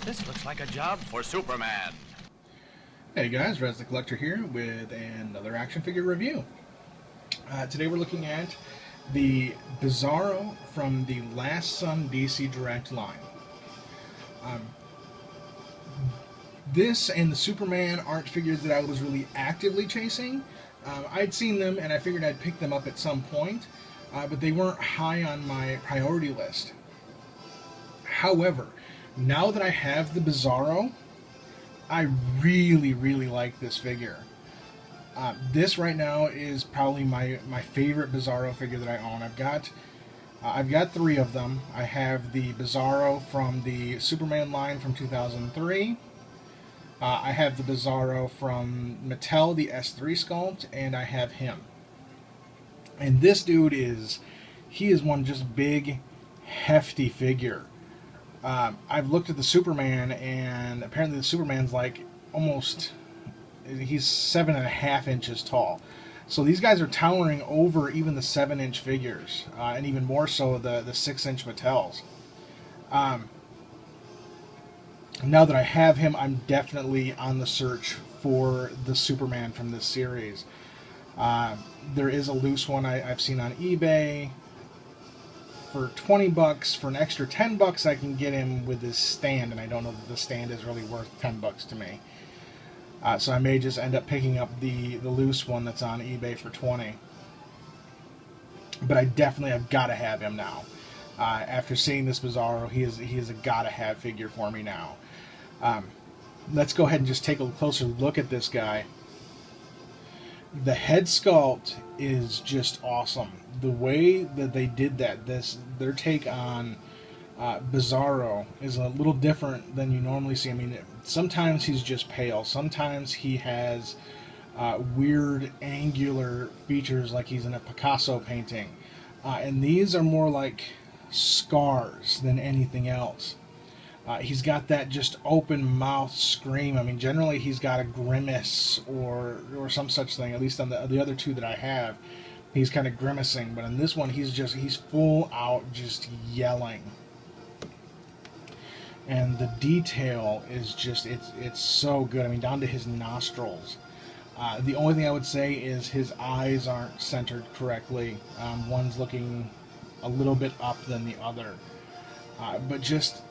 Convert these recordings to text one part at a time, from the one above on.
This looks like a job for Superman. Hey guys, Rez the Collector here with another action figure review. Today we're looking at the Bizarro from the Last Son DC Direct line. Um, this and the Superman aren't figures that I was really actively chasing. I'd seen them and I figured I'd pick them up at some point, but they weren't high on my priority list. However, now that I have the Bizarro, I really like this figure. This right now is probably my favorite Bizarro figure that I own. I've got three of them. I have the Bizarro from the Superman line from 2003. I have the Bizarro from Mattel, the S3 sculpt, and I have him. And this dude he is one just big, hefty figure. I've looked at the Superman, and apparently the Superman's like he's 7.5 inches tall. So these guys are towering over even the 7-inch figures, and even more so the 6-inch Mattels. Now that I have him, I'm definitely on the search for the Superman from this series. There is a loose one I've seen on eBay. For 20 bucks, for an extra 10 bucks, I can get him with his stand, and I don't know that the stand is really worth 10 bucks to me. So I may just end up picking up the loose one that's on eBay for 20. But I definitely have got to have him now. After seeing this Bizarro, he is a gotta have figure for me now. Let's go ahead and just take a closer look at this guy. The head sculpt is just awesome. The way that they did that, their take on Bizarro is a little different than you normally see. I mean, sometimes he's just pale. Sometimes he has weird angular features like he's in a Picasso painting. And these are more like scars than anything else. He's got that just open mouth scream. I mean, generally he's got a grimace or some such thing. At least on the other two that I have, he's kind of grimacing. But in this one, he's full out just yelling. And the detail is just it's so good. I mean, down to his nostrils. The only thing I would say is his eyes aren't centered correctly. One's looking a little bit up than the other. But just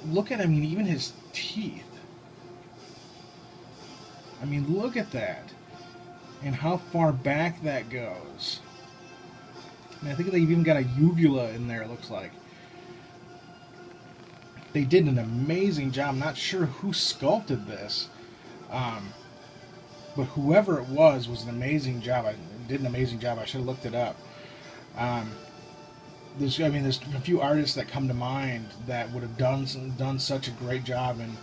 look at, I mean, even his teeth. I mean, look at that. And how far back that goes. I mean, I think they've even got a uvula in there, it looks like. They did an amazing job. I'm not sure who sculpted this. But whoever it was an amazing job. Did an amazing job. I should have looked it up. There's a few artists that come to mind that would have done such a great job, and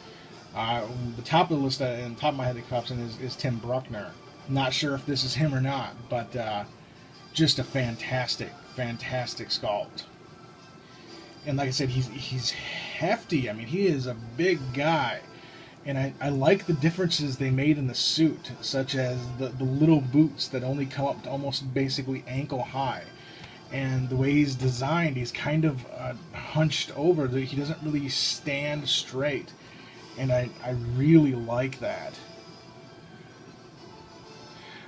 the top of the list, and the top of my head that pops in is Tim Bruckner. Not sure if this is him or not, but just a fantastic sculpt. And like I said, he's hefty. I mean, he is a big guy, and I like the differences they made in the suit, such as the little boots that only come up to almost basically ankle high. And the way he's designed, he's kind of hunched over. He doesn't really stand straight. And I really like that.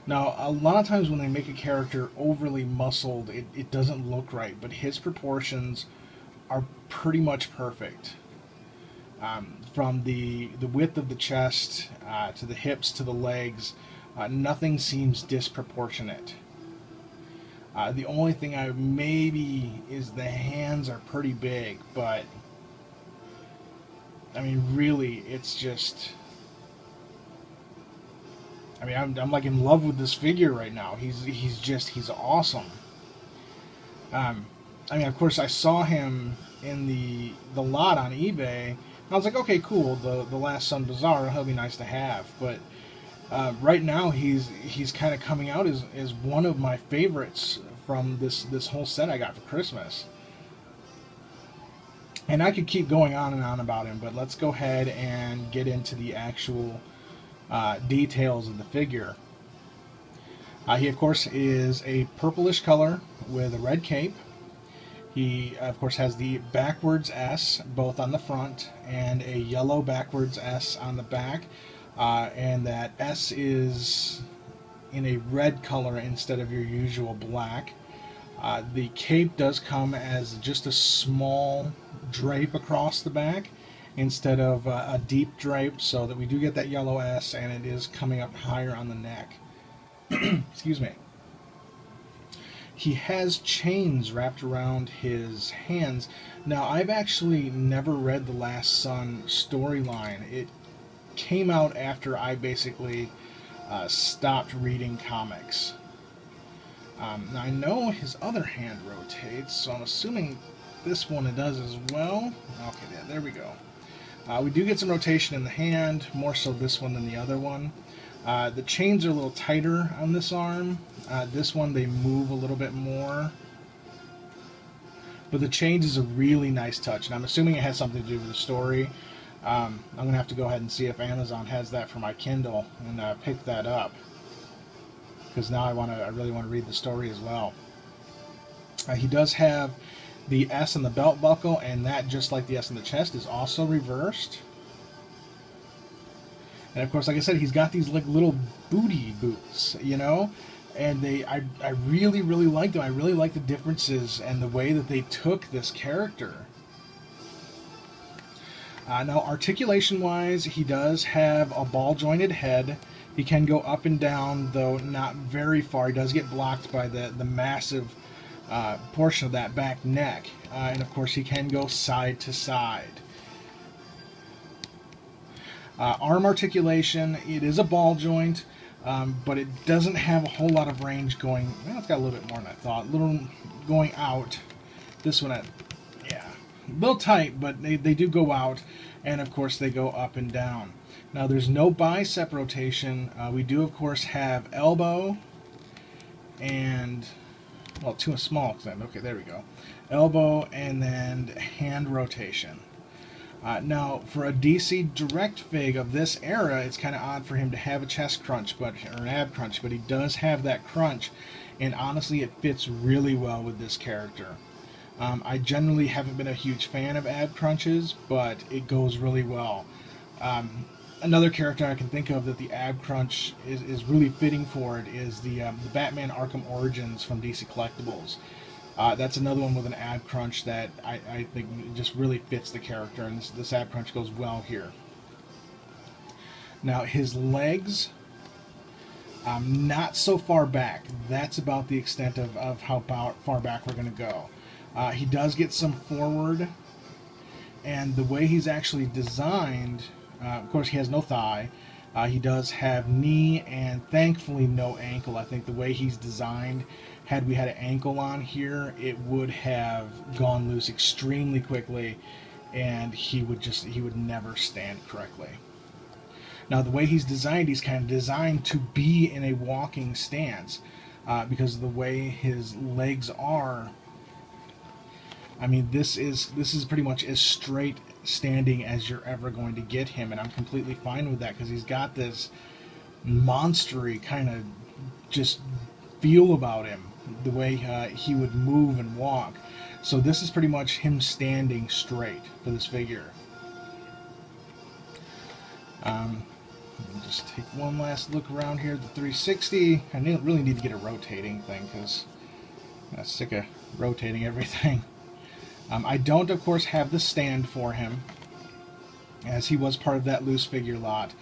Now, a lot of times when they make a character overly muscled, it doesn't look right. But his proportions are pretty much perfect. From the width of the chest to the hips to the legs, nothing seems disproportionate. The only thing maybe is the hands are pretty big, but I mean, really, it's just. I mean, I'm like in love with this figure right now. He's awesome. I mean, of course, I saw him in the lot on eBay. And I was like, okay, cool. The Last Son Bizarro, he'll be nice to have, but. Right now, he's kind of coming out as one of my favorites from this whole set I got for Christmas. And I could keep going on and on about him, but let's go ahead and get into the actual details of the figure. He, of course, is a purplish color with a red cape. He, of course, has the backwards S both on the front and a yellow backwards S on the back. And that S is in a red color instead of your usual black. The cape does come as just a small drape across the back instead of a deep drape, so that we do get that yellow S, and it is coming up higher on the neck. Excuse me. He has chains wrapped around his hands. Now, I've actually never read the Last Son storyline. It came out after I basically stopped reading comics. Now, I know his other hand rotates, so I'm assuming this one it does as well. Okay, yeah, there we go. We do get some rotation in the hand, more so this one than the other one. The chains are a little tighter on this arm. This one, they move a little bit more. But the chains is a really nice touch, and I'm assuming it has something to do with the story. I'm going to have to go ahead and see if Amazon has that for my Kindle and pick that up. Because now I really want to read the story as well. He does have the S in the belt buckle, and that, just like the S in the chest, is also reversed. And of course, like I said, he's got these like little booty boots, you know, and I really, really like them. I really like the differences and the way that they took this character. Now, articulation-wise, he does have a ball-jointed head. He can go up and down, though not very far. He does get blocked by the massive portion of that back neck. And of course, he can go side to side. Arm articulation, it is a ball joint, but it doesn't have a whole lot of range going. Well, it's got a little bit more than I thought. A little going out. This one, yeah, a little tight, but they do go out, and of course they go up and down. Now, there's no bicep rotation. We do, of course, have elbow and, well, too small. Okay, there we go. Elbow and then hand rotation. Now, for a DC Direct Fig of this era, it's kind of odd for him to have a chest crunch, or an ab crunch, but he does have that crunch, and honestly, it fits really well with this character. I generally haven't been a huge fan of ab crunches, but it goes really well. Another character I can think of that the ab crunch is really fitting for it is the Batman Arkham Origins from DC Collectibles. That's another one with an ab crunch that I think just really fits the character, and this ab crunch goes well here. Now, his legs, not so far back. That's about the extent of how far back we're going to go. He does get some forward, and the way he's actually designed, of course, he has no thigh. He does have knee and thankfully no ankle. I think the way he's designed, had we had an ankle on here, it would have gone loose extremely quickly, and he would never stand correctly. Now, the way he's designed, he's kind of designed to be in a walking stance, because of the way his legs are. I mean, this is pretty much as straight standing as you're ever going to get him, and I'm completely fine with that because he's got this monstery kind of just feel about him, the way he would move and walk. So this is pretty much him standing straight for this figure. Just take one last look around here at the 360. I really need to get a rotating thing because I'm sick of rotating everything. I don't, of course, have the stand for him, as he was part of that loose figure lot.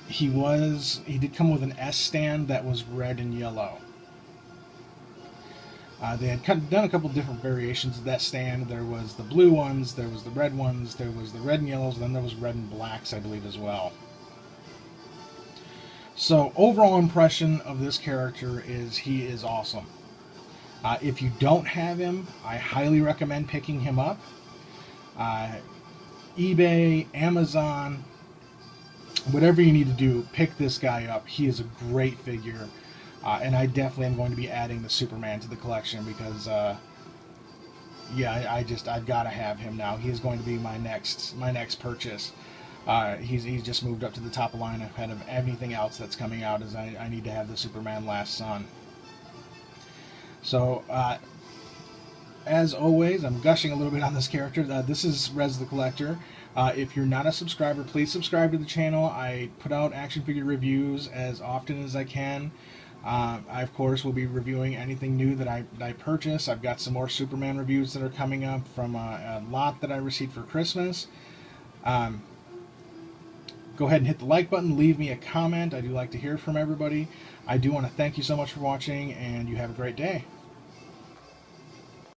He did come with an S stand that was red and yellow. They had done a couple different variations of that stand. There was the blue ones, there was the red ones, there was the red and yellows, and then there was red and blacks, I believe, as well. So, overall impression of this character is he is awesome. If you don't have him, I highly recommend picking him up. eBay, Amazon, whatever you need to do, pick this guy up. He is a great figure, and I definitely am going to be adding the Superman to the collection because, yeah, I've got to have him now. He is going to be my next purchase. He's just moved up to the top of the line ahead of anything else that's coming out, as I need to have the Superman Last Son. So, as always, I'm gushing a little bit on this character. This is Rez the Collector. If you're not a subscriber, please subscribe to the channel. I put out action figure reviews as often as I can. I, of course, will be reviewing anything new that I purchase. I've got some more Superman reviews that are coming up from a lot that I received for Christmas. Go ahead and hit the like button. Leave me a comment. I do like to hear from everybody. I do want to thank you so much for watching, and you have a great day.